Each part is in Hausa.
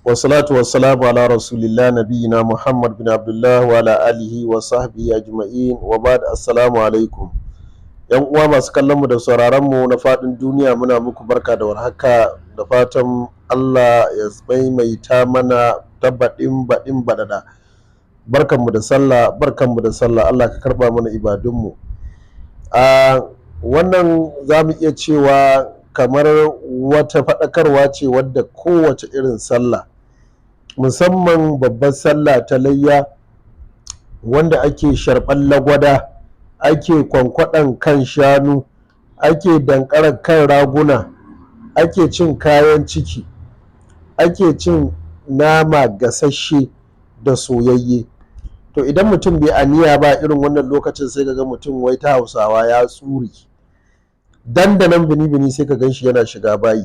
wasalatu wasalamu ala rasulillah nabiyina Muhammad bin Abdullah wa ala alihi wa sahbihi ajma'in wa ba'd. Assalamu alaikum yan uwa masu kallon mu da sauraron mu na fadin duniya, muna muku barka da warhaka da fatan Allah ya maimaita mana tabbaɗin baɗin baɗaɗa. Barkanmu da sallah, Allah ka karba mana ibadunmu. Wannan za mu iya cewa kamar wata faɗakarwa ce wadda kowace irin sallah, musamman babbar sallah ta layya, wanda ake sharɓan lagwada, ake kwankwaɗan kan shanu, ake dankarar kan raguna, ake cin kayan ciki, ake cin nama gasasshe da soyayye. To idan mutum bai aniya ba irin wannan lokacin, sai ga mutum wai ta Hausawa ya tsuri dandanan bini-bini, sai ka gan shi yana shiga bayi.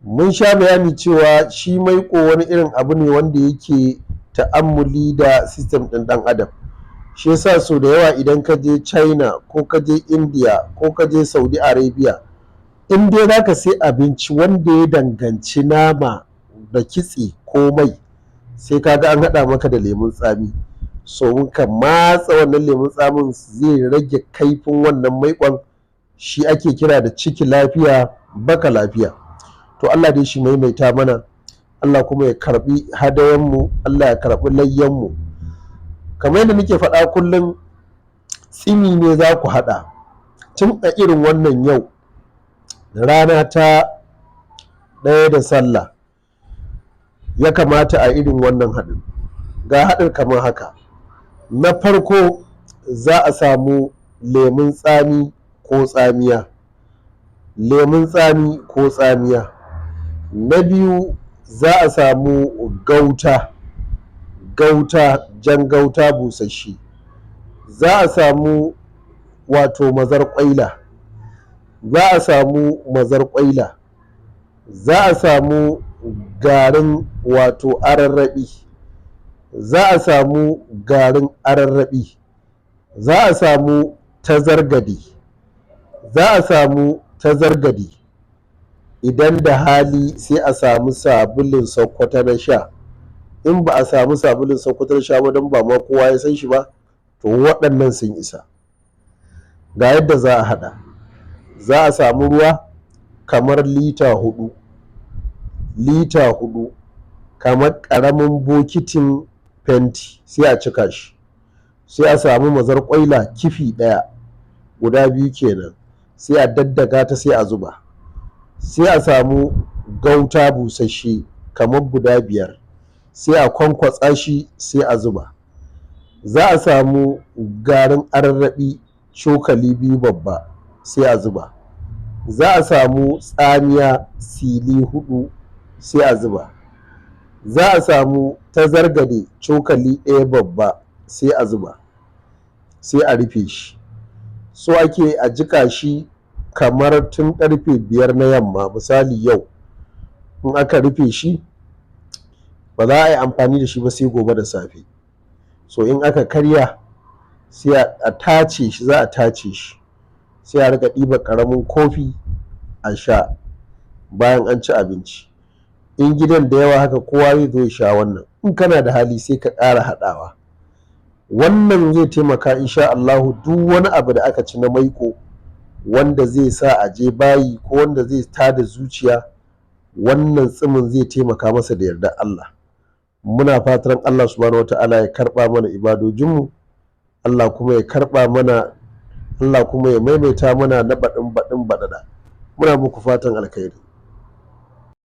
Mun sha bayani cewa shi maiƙo wani irin abu ne wanda yake ta'ammuli da system ɗin ɗan adam. Shi yasa so da yawa idan ka je China ko ka je India ko ka je Saudi Arabia, in dai za ka sai abinci wanda ya danganci nama da kitse ko mai, sai ka ga an haɗa maka da lemun tsami. So mun ka matsa wannan lemun tsamin zai rage kaifin wannan maiƙon, shi ake kira da ciki lafiya baka lafiya. To Allah dai shi maimaita mana, Allah kuma ya karbi hadayenmu, Allah ya karbi layyanmu. Kamar yadda muke faɗa kullum, tsimi ne za ku haɗa tun a irin wannan yau rana ta ɗaya da sallah, ya kamata a irin wannan haɗin. Ga haɗin kamar haka: na farko za a samu lemun tsami ko tsamiya, lemun tsami ko tsamiya. Na biyu za a samu gauta, jan gauta busasshe. Za a samu wato mazar ƙwaila, za a samu garin wato ararraɓi, za a samu garin ararraɓi, za a samu tazargadi, idan da hali sai a samu sabulun Sokoto na sha. In ba a samu sabulun Sokoto na sha ba, don ba ma kowa ya san shi ba, to waɗannan sun isa. Ga yadda za a haɗa: za a samu ruwa kamar lita hudu, kamar ƙaramin bokitin fenti, sai a cika shi. Sai a samu mazar ƙwaila kifi ɗaya, guda biyu kenan, sai a daddaga ta sai a zuba. Sai a samu gauta busasshe kamar guda 5, sai a kwankwatsa shi sai a zuba. Za a samu garin ararraɓi cokali 2 babba, sai a zuba. Za a samu tsamiya sili 4, sai a zuba. Za a samu tazargade cokali 1 babba, sai a zuba, sai a rufe shi. So ake a jika shi kamar tun karfe 5 na yamma. Misali yau in aka rufe shi, ba za a yi amfani da shi ba sai gobe da safe. So in aka karya, sai a tace shi, za a tace shi, sai a rika ɗiba ƙaramin kofi a sha bayan an ci abinci. In gidan da yawa haka, kowa zai zo ya sha wannan. In kana da hali sai ka ƙara haɗawa. Wannan zai taimaka insha Allahu, duk wani abu da aka ci na maiƙo wanda zai sa a je bayi ko wanda zai tada zuciya, wannan tsimin zai taimaka masa da yardar Allah. Muna fatan Allah subhanahu wata'ala ya karɓa mana ibadojinmu, Allah kuma ya karɓa mana, Allah kuma ya maimaita mana na baɗin baɗaɗa. Muna muku fatan alkhairi.